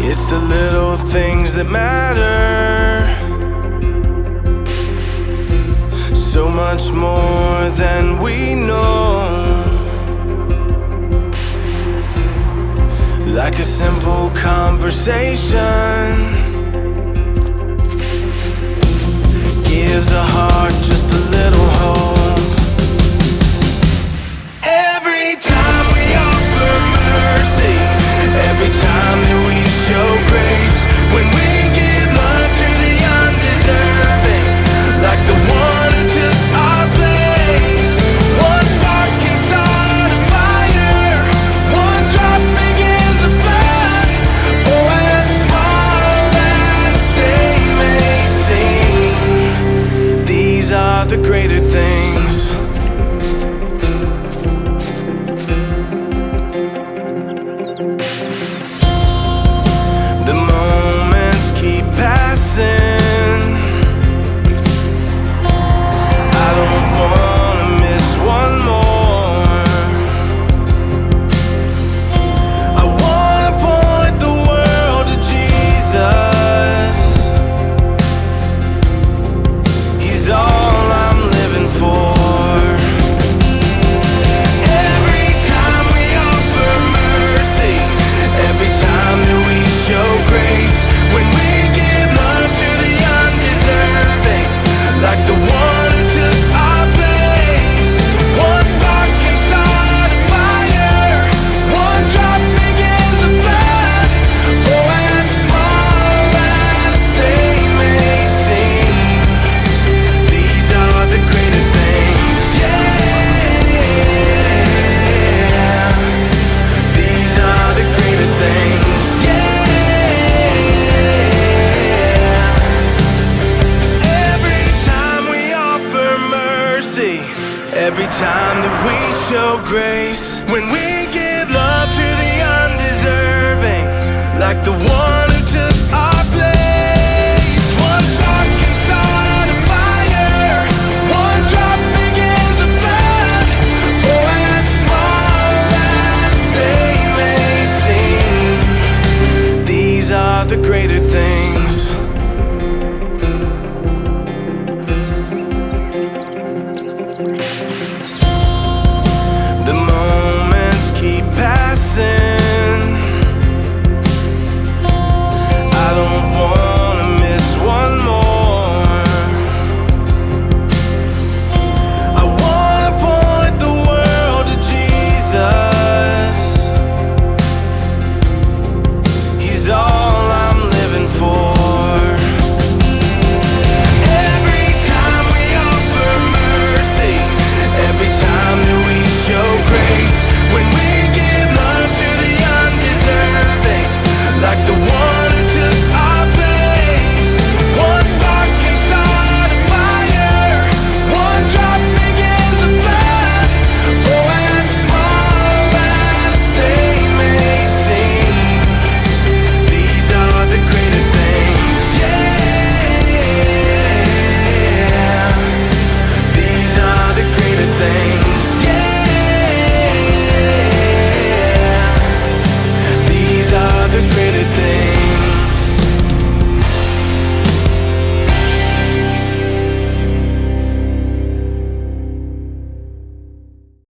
It's the little things that matter, so much more than we know. Like a simple conversation gives a heart just a little hope. Every time we offer mercy, every time that we show grace, when we give love to the undeserving, like the one who took our place. One spark can start a fire, one drop begins a flood. Oh, as small as they may seem, these are the greater things. The moments keep passing, I don't wanna miss one more. I wanna point the world to Jesus. He's all I'm living for. Every time we offer mercy, every time that we show grace, when we give love to the undeserving, like the one who took our place. One spark can start a fire, one drop begins a flood. Oh, as small as they may seem, these are the greater things. Yeah, these are the greater things. Yeah. Every time we offer mercy, every time that we show grace, when we give love to the undeserving, like the one